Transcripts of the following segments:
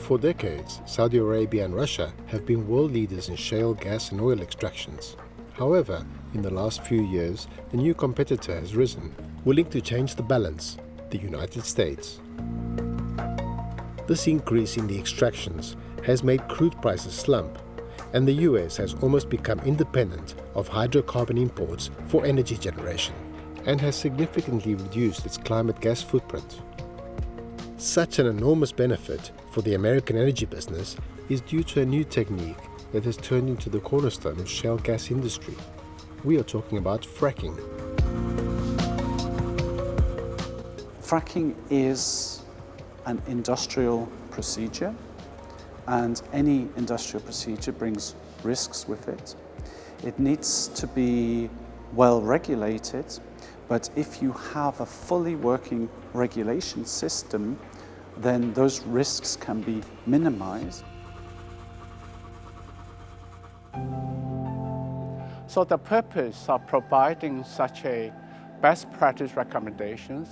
For decades, Saudi Arabia and Russia have been world leaders in shale gas and oil extractions. However, in the last few years, a new competitor has risen, willing to change the balance: the United States. This increase in the extractions has made crude prices slump, and the US has almost become independent of hydrocarbon imports for energy generation and has significantly reduced its climate gas footprint. Such an enormous benefit for the American energy business is due to a new technique that has turned into the cornerstone of shale gas industry. We are talking about fracking. Fracking is an industrial procedure, and any industrial procedure brings risks with it. It needs to be well regulated, but if you have a fully working regulation system, then those risks can be minimized. So the purpose of providing such a best practice recommendations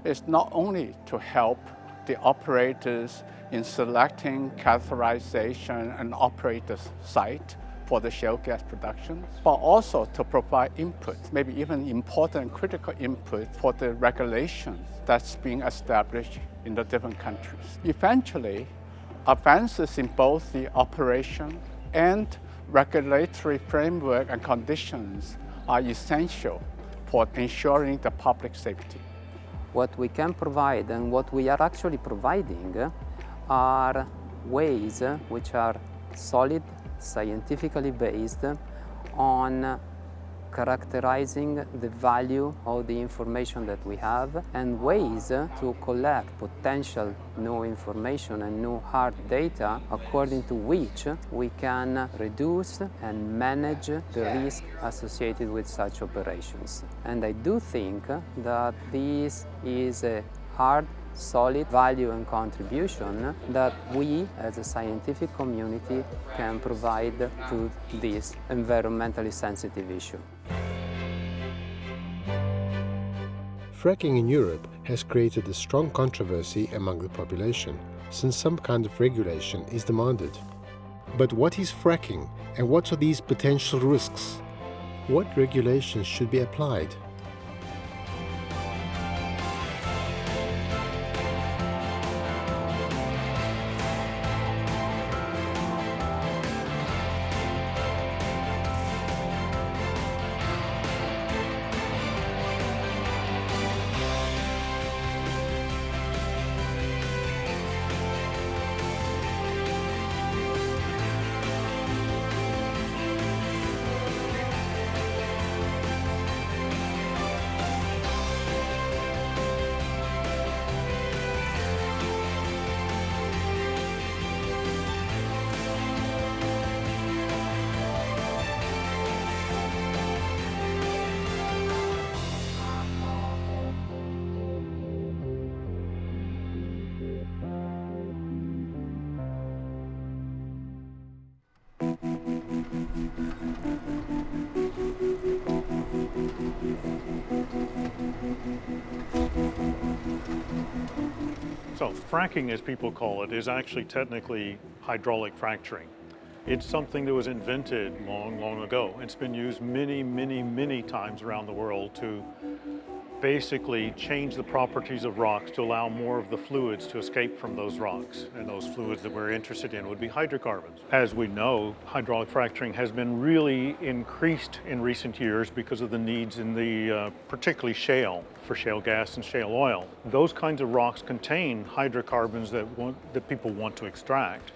is not only to help the operators in selecting, characterization, and operate the site for the shale gas production, but also to provide input, maybe even important and critical input for the regulations that's being established in the different countries. Eventually, advances in both the operation and regulatory framework and conditions are essential for ensuring the public safety. What we can provide and what we are actually providing are ways which are solid, scientifically based on characterizing the value of the information that we have, and ways to collect potential new information and new hard data according to which we can reduce and manage the risk associated with such operations. And I do think that this is a hard, solid value and contribution that we as a scientific community can provide to this environmentally sensitive issue. Fracking in Europe has created a strong controversy among the population, since some kind of regulation is demanded. But what is fracking, and what are these potential risks? What regulations should be applied? So fracking, as people call it, is actually technically hydraulic fracturing. It's something that was invented long, long ago. It's been used many, many, many times around the world to basically change the properties of rocks to allow more of the fluids to escape from those rocks. And those fluids that we're interested in would be hydrocarbons. As we know, hydraulic fracturing has been really increased in recent years because of the needs in the particularly shale, for shale gas and shale oil. Those kinds of rocks contain hydrocarbons that people want to extract,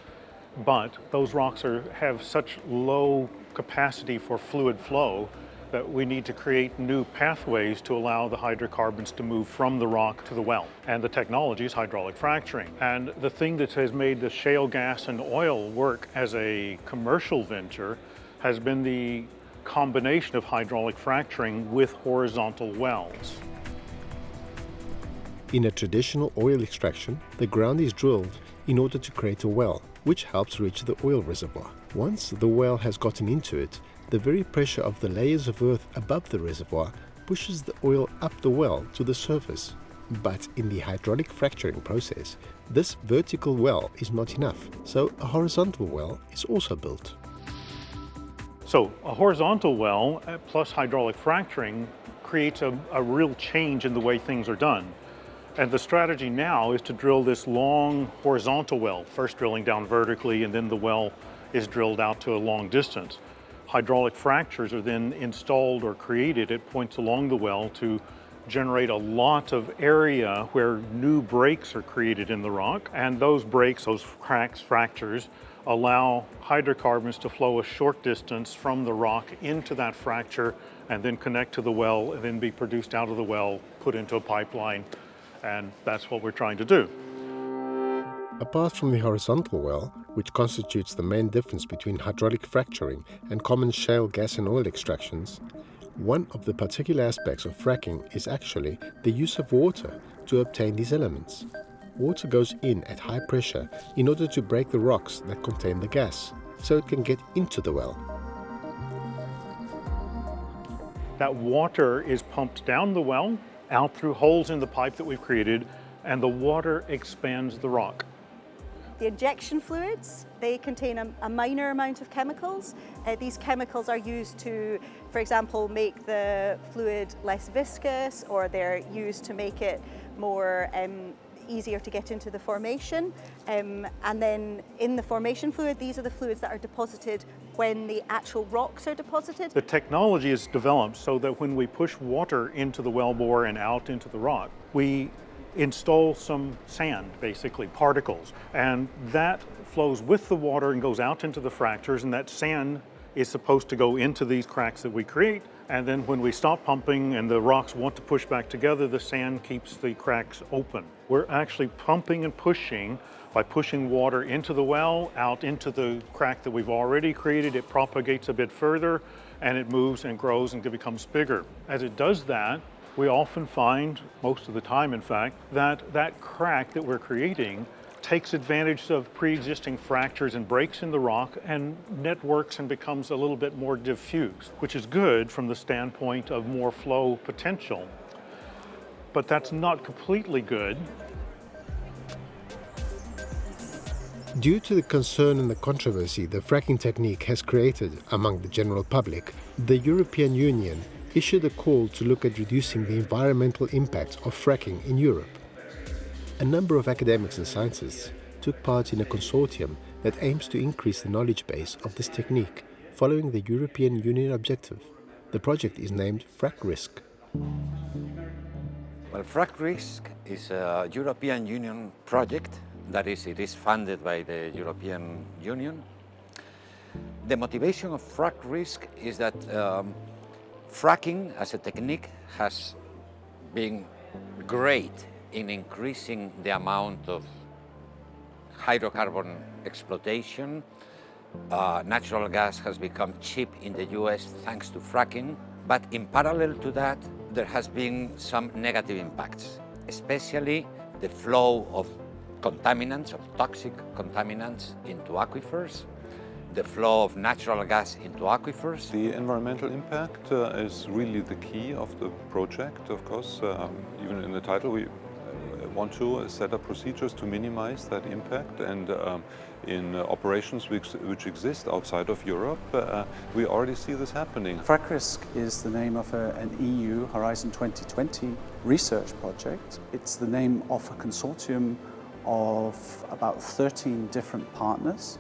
but those rocks have such low capacity for fluid flow that we need to create new pathways to allow the hydrocarbons to move from the rock to the well. And the technology is hydraulic fracturing. And the thing that has made the shale gas and oil work as a commercial venture has been the combination of hydraulic fracturing with horizontal wells. In a traditional oil extraction, the ground is drilled in order to create a well, which helps reach the oil reservoir. Once the well has gotten into it, the very pressure of the layers of earth above the reservoir pushes the oil up the well to the surface. But in the hydraulic fracturing process, this vertical well is not enough, so a horizontal well is also built. So a horizontal well plus hydraulic fracturing creates a real change in the way things are done. And the strategy now is to drill this long horizontal well, first drilling down vertically and then the well is drilled out to a long distance. Hydraulic fractures are then installed or created at points along the well to generate a lot of area where new breaks are created in the rock, and those breaks, those cracks, fractures, allow hydrocarbons to flow a short distance from the rock into that fracture and then connect to the well and then be produced out of the well, put into a pipeline, and that's what we're trying to do. Apart from the horizontal well, which constitutes the main difference between hydraulic fracturing and common shale gas and oil extractions, one of the particular aspects of fracking is actually the use of water to obtain these elements. Water goes in at high pressure in order to break the rocks that contain the gas, so it can get into the well. That water is pumped down the well, out through holes in the pipe that we've created, and the water expands the rock. The injection fluids, they contain a minor amount of chemicals. These chemicals are used to, for example, make the fluid less viscous, or they're used to make it more easier to get into the formation. And then in the formation fluid, these are the fluids that are deposited when the actual rocks are deposited. The technology is developed so that when we push water into the wellbore and out into the rock, we install some sand, basically particles, and that flows with the water and goes out into the fractures, and that sand is supposed to go into these cracks that we create, and then when we stop pumping and the rocks want to push back together, the sand keeps the cracks open. We're actually pumping and pushing by pushing water into the well, out into the crack that we've already created. It propagates a bit further and it moves and grows and becomes bigger. As it does that, we often find, most of the time in fact, that crack that we're creating takes advantage of pre-existing fractures and breaks in the rock and networks and becomes a little bit more diffuse, which is good from the standpoint of more flow potential. But that's not completely good. Due to the concern and the controversy the fracking technique has created among the general public, the European Union issued a call to look at reducing the environmental impact of fracking in Europe. A number of academics and scientists took part in a consortium that aims to increase the knowledge base of this technique, following the European Union objective. The project is named FracRisk. Well, FracRisk is a European Union project. That is, it is funded by the European Union. The motivation of FracRisk is that fracking as a technique has been great in increasing the amount of hydrocarbon exploitation. Natural gas has become cheap in the US thanks to fracking, but in parallel to that, there has been some negative impacts, especially the flow of contaminants, of toxic contaminants into aquifers, the flow of natural gas into aquifers. The environmental impact is really the key of the project, of course. Even in the title, we want to set up procedures to minimize that impact, and in operations which exist outside of Europe, we already see this happening. FracRisk is the name of an EU Horizon 2020 research project. It's the name of a consortium of about 13 different partners.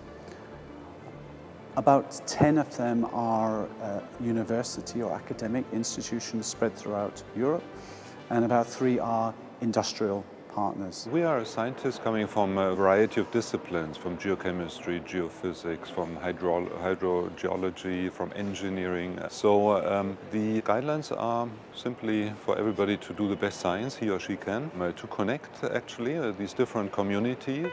About 10 of them are university or academic institutions spread throughout Europe, and about 3 are industrial partners. We are scientists coming from a variety of disciplines, from geochemistry, geophysics, from hydrogeology, from engineering. So the guidelines are simply for everybody to do the best science he or she can, to connect actually these different communities.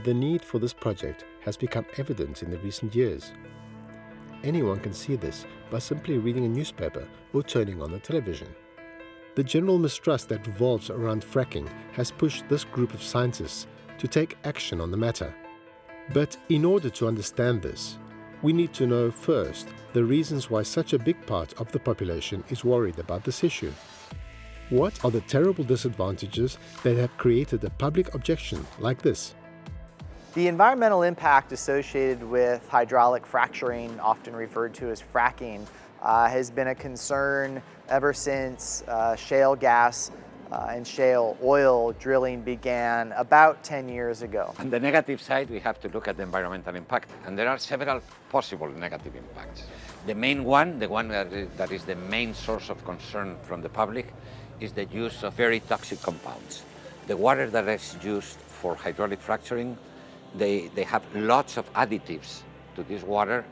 The need for this project has become evident in the recent years. Anyone can see this by simply reading a newspaper or turning on the television. The general mistrust that revolves around fracking has pushed this group of scientists to take action on the matter. But in order to understand this, we need to know first the reasons why such a big part of the population is worried about this issue. What are the terrible disadvantages that have created a public objection like this? The environmental impact associated with hydraulic fracturing, often referred to as fracking, has been a concern ever since shale gas and shale oil drilling began about 10 years ago. On the negative side, we have to look at the environmental impact, and there are several possible negative impacts. The main one, the one that is the main source of concern from the public, is the use of very toxic compounds. The water that is used for hydraulic fracturing, they have lots of additives to this water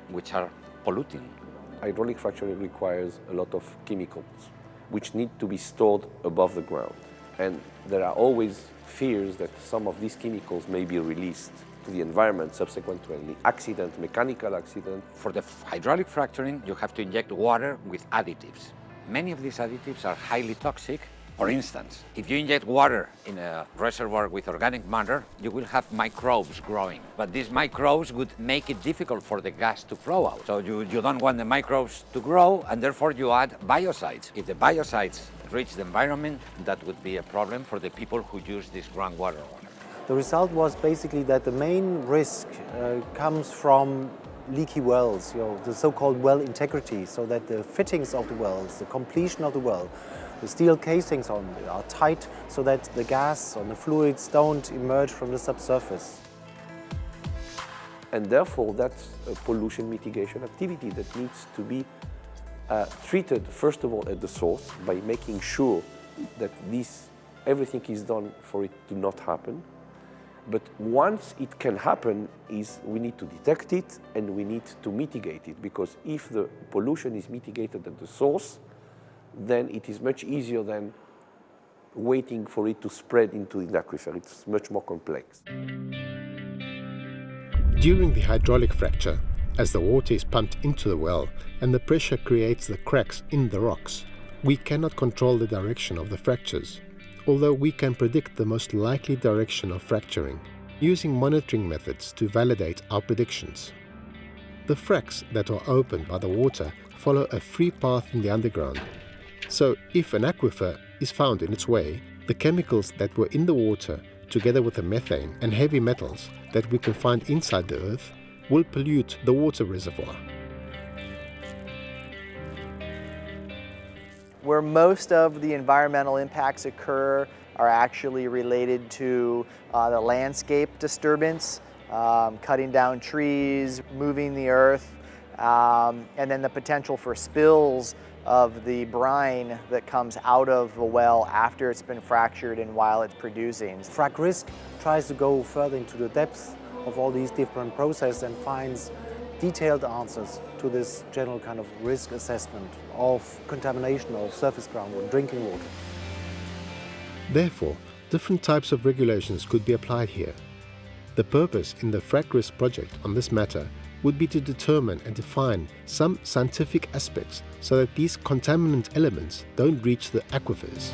which are polluting. Hydraulic fracturing requires a lot of chemicals which need to be stored above the ground. And there are always fears that some of these chemicals may be released to the environment subsequent to any accident, mechanical accident. For the hydraulic fracturing, you have to inject water with additives. Many of these additives are highly toxic. For instance, if you inject water in a reservoir with organic matter, you will have microbes growing. But these microbes would make it difficult for the gas to flow out. So you don't want the microbes to grow, and therefore you add biocides. If the biocides reach the environment, that would be a problem for the people who use this groundwater water. The result was basically that the main risk comes from leaky wells, the so-called well integrity, so that the fittings of the wells, the completion of the well, the steel casings are tight so that the gas or the fluids don't emerge from the subsurface. And therefore, that's a pollution mitigation activity that needs to be treated, first of all, at the source by making sure that everything is done for it to not happen. But once it can happen, we need to detect it and we need to mitigate it, because if the pollution is mitigated at the source, then it is much easier than waiting for it to spread into the aquifer. It's much more complex. During the hydraulic fracture, as the water is pumped into the well and the pressure creates the cracks in the rocks, we cannot control the direction of the fractures, although we can predict the most likely direction of fracturing, using monitoring methods to validate our predictions. The fracks that are opened by the water follow a free path in the underground. So if an aquifer is found in its way, the chemicals that were in the water, together with the methane and heavy metals that we can find inside the earth, will pollute the water reservoir. Where most of the environmental impacts occur are actually related to the landscape disturbance, cutting down trees, moving the earth, and then the potential for spills of the brine that comes out of the well after it's been fractured and while it's producing. FracRisk tries to go further into the depth of all these different processes and finds detailed answers to this general kind of risk assessment of contamination of surface groundwater, drinking water. Therefore, different types of regulations could be applied here. The purpose in the FracRisk project on this matter would be to determine and define some scientific aspects so that these contaminant elements don't reach the aquifers.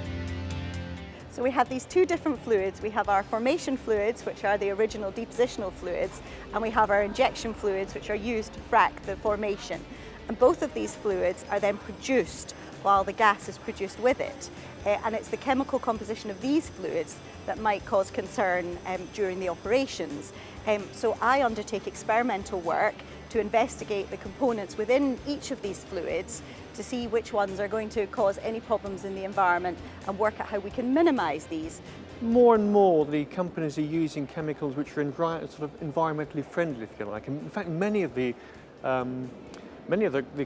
So we have these two different fluids. We have our formation fluids, which are the original depositional fluids, and we have our injection fluids, which are used to frack the formation. And both of these fluids are then produced while the gas is produced with it. And it's the chemical composition of these fluids that might cause concern during the operations. So I undertake experimental work to investigate the components within each of these fluids to see which ones are going to cause any problems in the environment and work out how we can minimise these. More and more the companies are using chemicals which are sort of environmentally friendly, if you like. In fact, many of the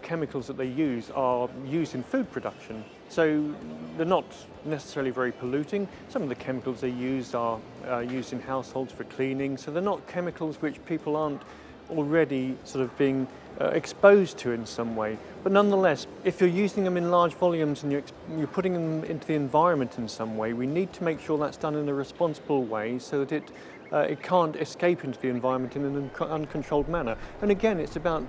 chemicals that they use are used in food production, so they're not necessarily very polluting. Some of the chemicals they use are used in households for cleaning, so they're not chemicals which people aren't already sort of being exposed to in some way. But nonetheless, if you're using them in large volumes and you're putting them into the environment in some way, we need to make sure that's done in a responsible way so that it can't escape into the environment in an uncontrolled manner. And again, it's about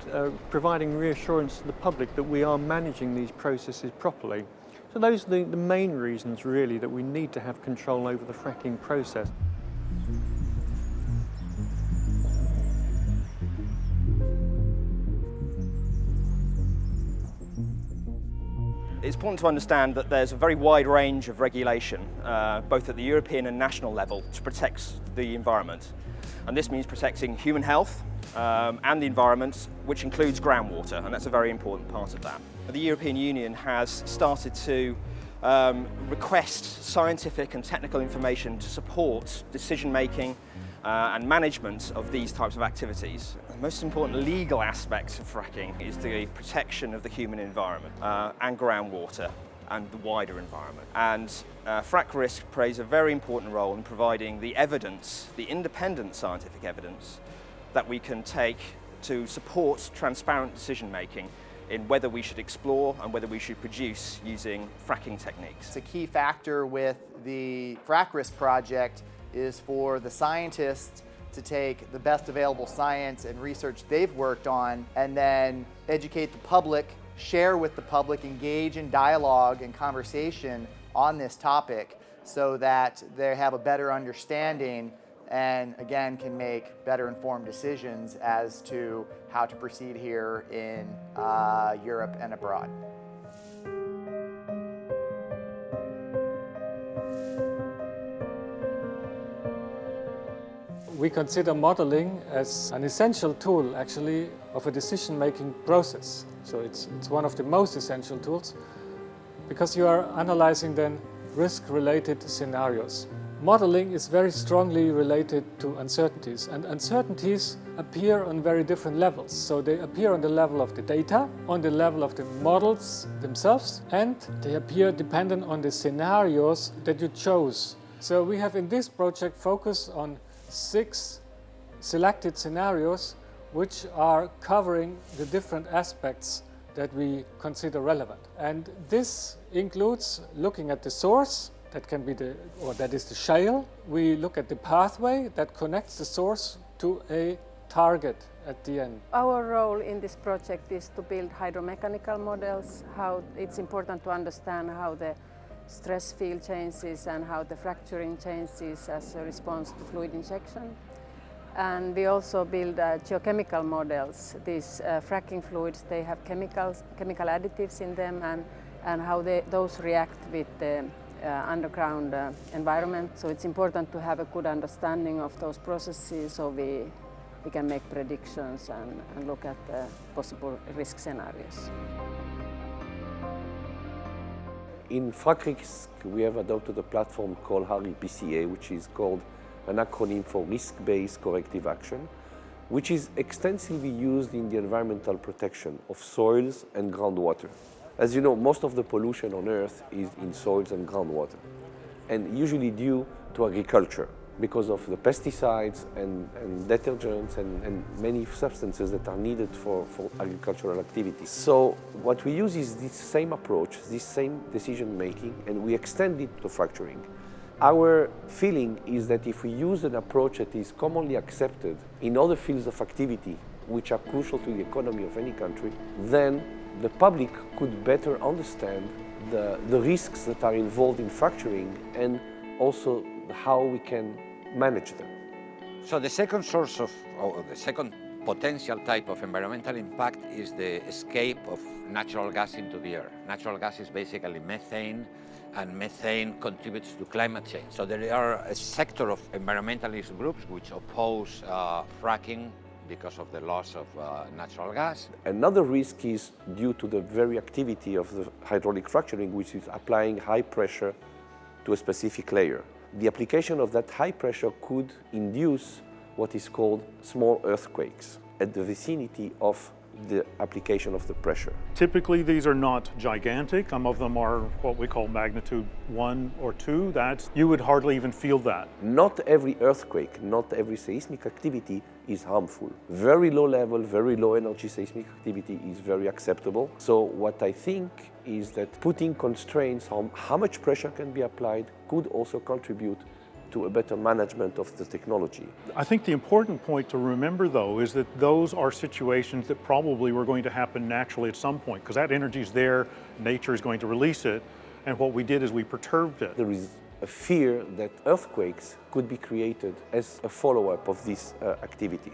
providing reassurance to the public that we are managing these processes properly. So those are the main reasons, really, that we need to have control over the fracking process. It's important to understand that there's a very wide range of regulation, both at the European and national level, to protect the environment. And this means protecting human health and the environment, which includes groundwater, and that's a very important part of that. The European Union has started to request scientific and technical information to support decision-making and management of these types of activities. The most important legal aspect of fracking is the protection of the human environment and groundwater and the wider environment. And FracRisk plays a very important role in providing the evidence, the independent scientific evidence, that we can take to support transparent decision-making in whether we should explore and whether we should produce using fracking techniques. It's a key factor with the FracRisk project is for the scientists to take the best available science and research they've worked on and then educate the public, share with the public, engage in dialogue and conversation on this topic so that they have a better understanding and again can make better informed decisions as to how to proceed here in Europe and abroad. We consider modeling as an essential tool, actually, of a decision-making process. So it's one of the most essential tools because you are analyzing then risk-related scenarios. Modeling is very strongly related to uncertainties, and uncertainties appear on very different levels. So they appear on the level of the data, on the level of the models themselves, and they appear dependent on the scenarios that you chose. So we have in this project focused on 6 selected scenarios which are covering the different aspects that we consider relevant. And this includes looking at the source, that is the shale. We look at the pathway that connects the source to a target at the end. Our role in this project is to build hydromechanical models, how it's important to understand how the stress field changes and how the fracturing changes as a response to fluid injection. And we also build geochemical models. These fracking fluids, they have chemical additives in them and how those react with the underground environment. So it's important to have a good understanding of those processes so we can make predictions and look at possible risk scenarios. In FracRisk, we have adopted a platform called REPCA, which is called an acronym for Risk-Based Corrective Action, which is extensively used in the environmental protection of soils and groundwater. As you know, most of the pollution on Earth is in soils and groundwater, and usually due to agriculture because of the pesticides and detergents and many substances that are needed for agricultural activities. So what we use is this same approach, this same decision making, and we extend it to fracturing. Our feeling is that if we use an approach that is commonly accepted in other fields of activity, which are crucial to the economy of any country, then the public could better understand the risks that are involved in fracturing and also how we can manage them. So the second source of, or the second potential type of environmental impact is the escape of natural gas into the air. Natural gas is basically methane, and methane contributes to climate change. So there are a sector of environmentalist groups which oppose fracking because of the loss of natural gas. Another risk is due to the very activity of the hydraulic fracturing, which is applying high pressure to a specific layer. The application of that high pressure could induce what is called small earthquakes at the vicinity of the application of the pressure. Typically, these are not gigantic. Some of them are what we call magnitude 1 or 2. That you would hardly even feel that. Not every earthquake, not every seismic activity is harmful. Very low level, very low energy seismic activity is very acceptable. So what I think is that putting constraints on how much pressure can be applied could also contribute to a better management of the technology. I think the important point to remember, though, is that those are situations that probably were going to happen naturally at some point, because that energy is there, nature is going to release it, and what we did is we perturbed it. There is a fear that earthquakes could be created as a follow-up of this activity.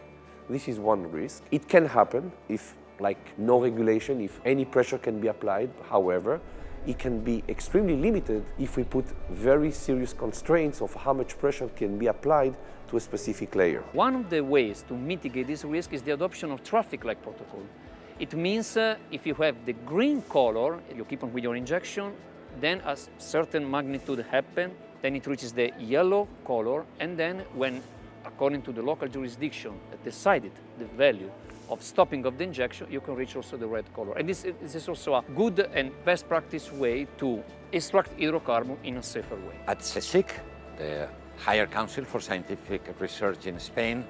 This is one risk. It can happen if, like no regulation, if any pressure can be applied. However, it can be extremely limited if we put very serious constraints of how much pressure can be applied to a specific layer. One of the ways to mitigate this risk is the adoption of traffic light protocol. It means if you have the green color, you keep on with your injection, then a certain magnitude happens, then it reaches the yellow color, and then when, according to the local jurisdiction that decided the value of stopping of the injection, you can reach also the red color. And this is also a good and best practice way to extract hydrocarbon in a safer way. At CSIC, the Higher Council for Scientific Research in Spain,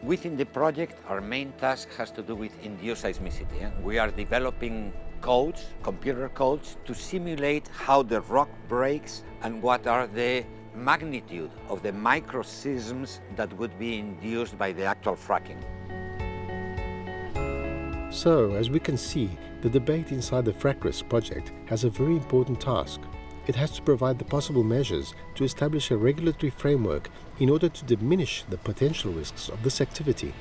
within the project, our main task has to do with induced seismicity. We are developing codes, computer codes, to simulate how the rock breaks and what are the magnitude of the microseisms that would be induced by the actual fracking. So, as we can see, the debate inside the FracRisk project has a very important task. It has to provide the possible measures to establish a regulatory framework in order to diminish the potential risks of this activity.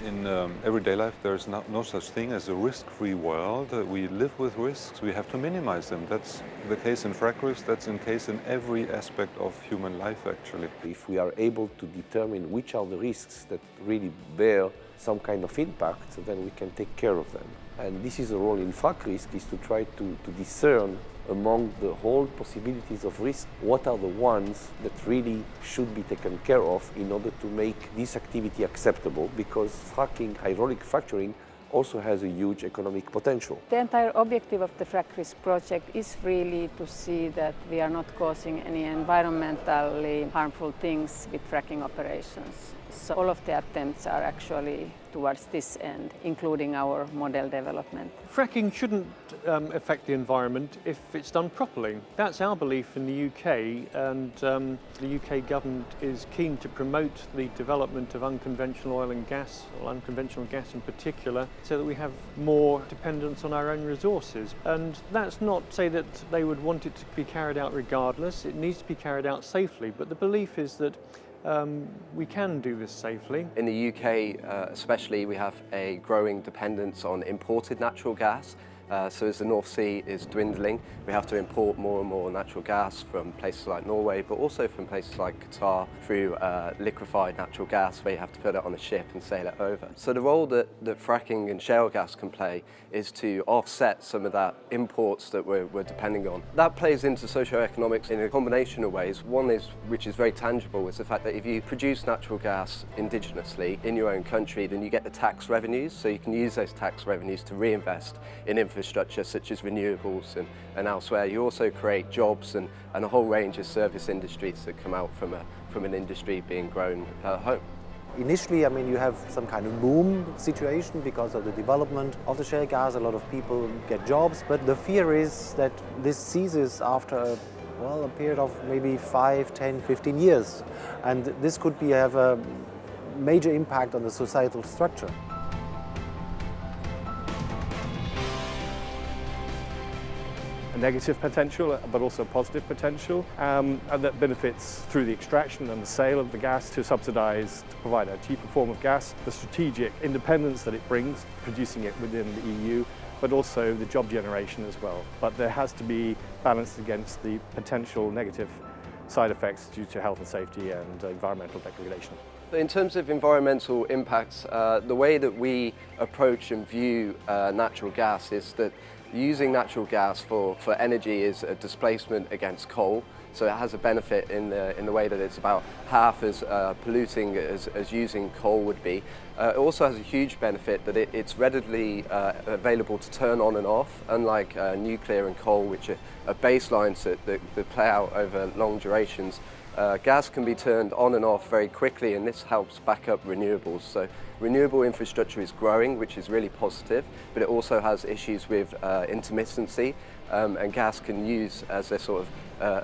In everyday life, there's no such thing as a risk-free world. We live with risks, we have to minimize them. That's the case in FracRisk, that's the case in every aspect of human life, actually. If we are able to determine which are the risks that really bear some kind of impact, then we can take care of them. And this is the role in FracRisk, is to try to discern among the whole possibilities of risk, what are the ones that really should be taken care of in order to make this activity acceptable, because fracking, hydraulic fracturing, also has a huge economic potential. The entire objective of the FracRisk project is really to see that we are not causing any environmentally harmful things with fracking operations. So all of the attempts are actually towards this end, including our model development. Fracking shouldn't affect the environment if it's done properly. That's our belief in the UK, and the UK government is keen to promote the development of unconventional oil and gas, or unconventional gas in particular, so that we have more dependence on our own resources. And that's not to say that they would want it to be carried out regardless. It needs to be carried out safely, but the belief is that we can do this safely. In the UK especially, we have a growing dependence on imported natural gas. So as the North Sea is dwindling, we have to import more and more natural gas from places like Norway, but also from places like Qatar through liquefied natural gas, where you have to put it on a ship and sail it over. So the role that fracking and shale gas can play is to offset some of that imports that we're depending on. That plays into socioeconomics in a combination of ways. One is, which is very tangible, is the fact that if you produce natural gas indigenously in your own country, then you get the tax revenues, so you can use those tax revenues to reinvest in infrastructure such as renewables and elsewhere. You also create jobs and a whole range of service industries that come out from an industry being grown at home. Initially, I mean, you have some kind of boom situation because of the development of the shale gas. A lot of people get jobs, but the fear is that this ceases after a period of maybe 5, 10, 15 years. And this could have a major impact on the societal structure. Negative potential, but also positive potential, and that benefits through the extraction and the sale of the gas to subsidise, to provide a cheaper form of gas, the strategic independence that it brings, producing it within the EU, but also the job generation as well. But there has to be balanced against the potential negative side effects due to health and safety and environmental degradation. In terms of environmental impacts, the way that we approach and view natural gas is that using natural gas for energy is a displacement against coal, so it has a benefit in the way that it's about half as polluting as using coal would be. It also has a huge benefit that it's readily available to turn on and off, unlike nuclear and coal, which are baselines that play out over long durations. Gas can be turned on and off very quickly, and this helps back up renewables. So renewable infrastructure is growing, which is really positive, but it also has issues with intermittency, and gas can use as a sort of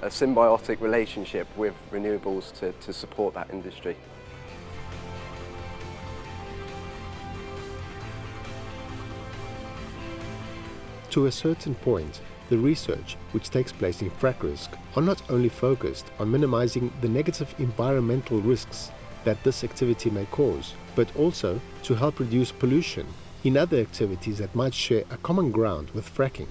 a symbiotic relationship with renewables to support that industry. To a certain point, the research which takes place in FracRisk are not only focused on minimizing the negative environmental risks that this activity may cause, but also to help reduce pollution in other activities that might share a common ground with fracking.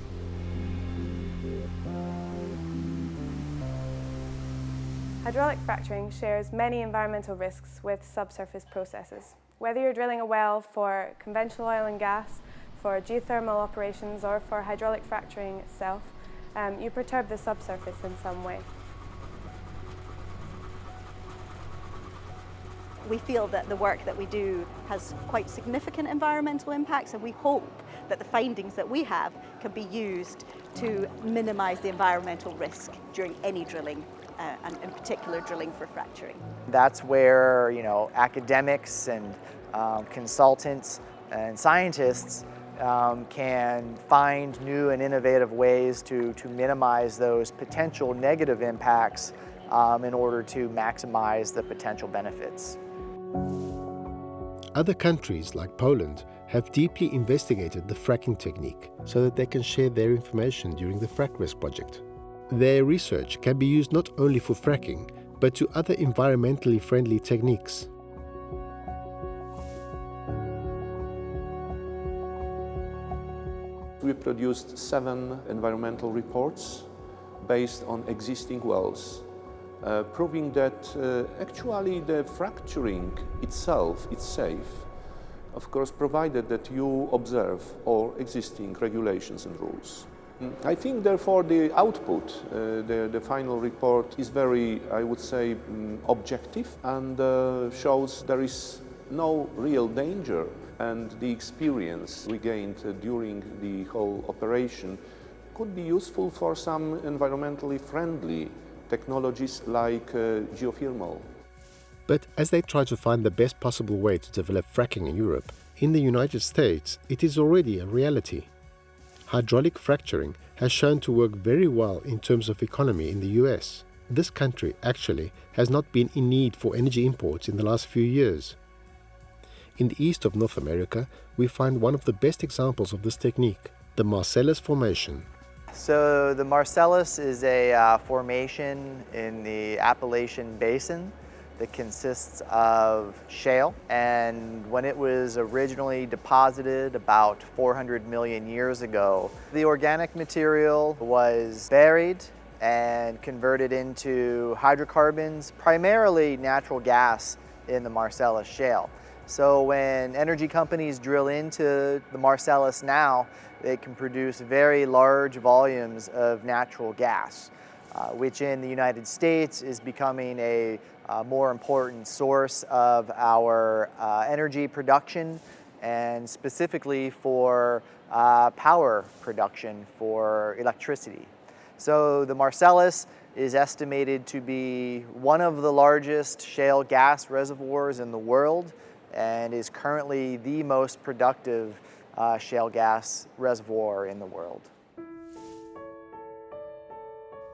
Hydraulic fracturing shares many environmental risks with subsurface processes. Whether you're drilling a well for conventional oil and gas, for geothermal operations, or for hydraulic fracturing itself, you perturb the subsurface in some way. We feel that the work that we do has quite significant environmental impacts, and we hope that the findings that we have can be used to minimise the environmental risk during any drilling, and in particular drilling for fracturing. That's where, academics and consultants and scientists can find new and innovative ways to minimize those potential negative impacts in order to maximize the potential benefits. Other countries like Poland have deeply investigated the fracking technique so that they can share their information during the FracRisk project. Their research can be used not only for fracking, but to other environmentally friendly techniques. We produced 7 environmental reports based on existing wells, proving that actually the fracturing itself is safe, of course provided that you observe all existing regulations and rules. I think therefore the output, the final report is very, I would say, objective and shows there is no real danger, and the experience we gained during the whole operation could be useful for some environmentally friendly technologies like geothermal. But as they try to find the best possible way to develop fracking in Europe, in the United States it is already a reality. Hydraulic fracturing has shown to work very well in terms of economy in the US. This country actually has not been in need for energy imports in the last few years. In the east of North America, we find one of the best examples of this technique, the Marcellus Formation. So the Marcellus is a formation in the Appalachian Basin that consists of shale, and when it was originally deposited about 400 million years ago, the organic material was buried and converted into hydrocarbons, primarily natural gas in the Marcellus shale. So when energy companies drill into the Marcellus now, they can produce very large volumes of natural gas, which in the United States is becoming a more important source of our energy production, and specifically for power production for electricity. So the Marcellus is estimated to be one of the largest shale gas reservoirs in the world and is currently the most productive shale gas reservoir in the world.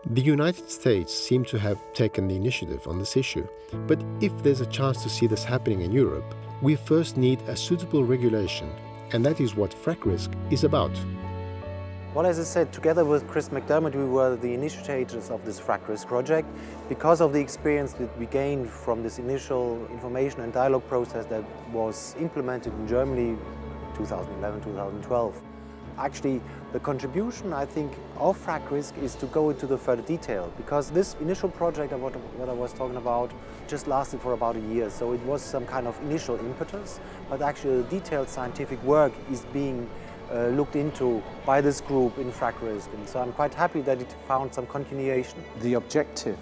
The United States seem to have taken the initiative on this issue, but if there's a chance to see this happening in Europe, we first need a suitable regulation, and that is what FracRisk is about. Well, as I said, together with Chris McDermott, we were the initiators of this FracRisk project because of the experience that we gained from this initial information and dialogue process that was implemented in Germany 2011-2012. Actually, the contribution, I think, of FracRisk is to go into the further detail, because this initial project, what I was talking about, just lasted for about a year. So it was some kind of initial impetus, but actually the detailed scientific work is being looked into by this group in FracRisk, and so I'm quite happy that it found some continuation. The objective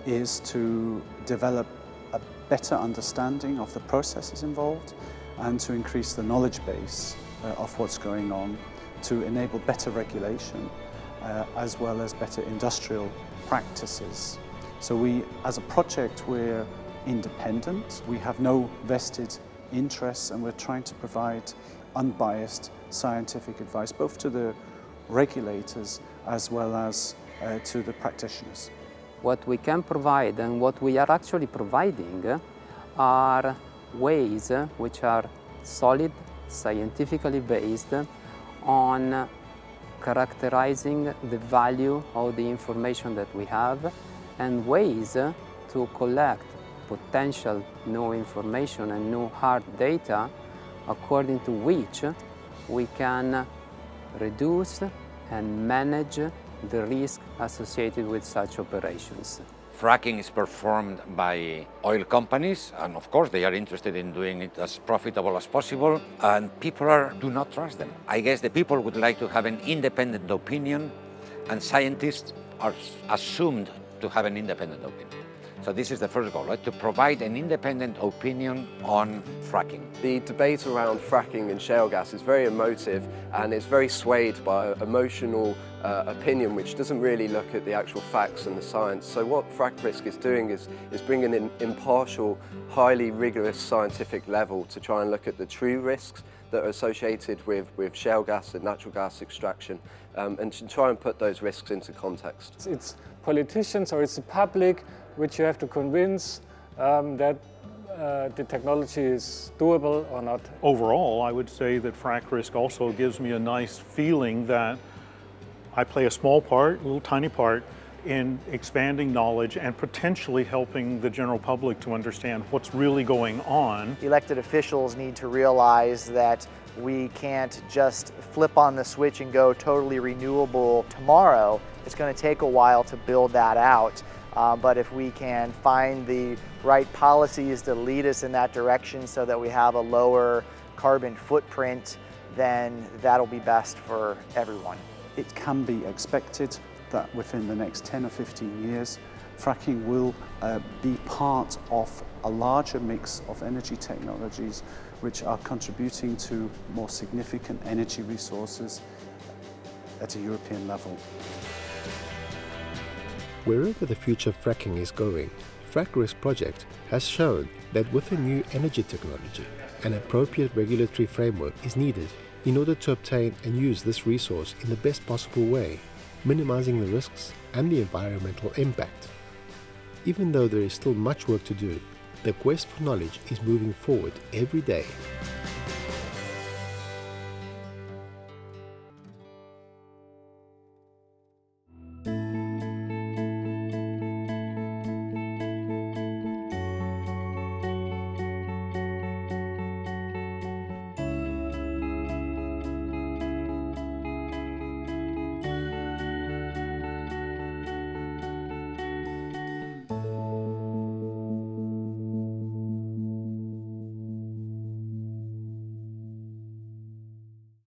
is to develop a better understanding of the processes involved and to increase the knowledge base of what's going on, to enable better regulation as well as better industrial practices. So we, as a project, we're independent, we have no vested interests, and we're trying to provide unbiased scientific advice both to the regulators as well as to the practitioners. What we can provide and what we are actually providing are ways which are solid, scientifically based on characterizing the value of the information that we have, and ways to collect potential new information and new hard data according to which we can reduce and manage the risk associated with such operations. Fracking is performed by oil companies, and of course they are interested in doing it as profitable as possible, and people do not trust them. I guess the people would like to have an independent opinion, and scientists are assumed to have an independent opinion. So this is the first goal, right? To provide an independent opinion on fracking. The debate around fracking and shale gas is very emotive, and it's very swayed by emotional opinion, which doesn't really look at the actual facts and the science. So what FracRisk is doing is bringing an impartial, highly rigorous scientific level to try and look at the true risks that are associated with shale gas and natural gas extraction, and to try and put those risks into context. It's politicians or it's the public which you have to convince that the technology is doable or not. Overall, I would say that FracRisk also gives me a nice feeling that I play a small part, a little tiny part, in expanding knowledge and potentially helping the general public to understand what's really going on. Elected officials need to realize that we can't just flip on the switch and go totally renewable tomorrow. It's going to take a while to build that out. But if we can find the right policies to lead us in that direction so that we have a lower carbon footprint, then that'll be best for everyone. It can be expected that within the next 10 or 15 years, fracking will be part of a larger mix of energy technologies which are contributing to more significant energy resources at a European level. Wherever the future of fracking is going, FracRisk project has shown that with a new energy technology, an appropriate regulatory framework is needed in order to obtain and use this resource in the best possible way, minimizing the risks and the environmental impact. Even though there is still much work to do, the quest for knowledge is moving forward every day.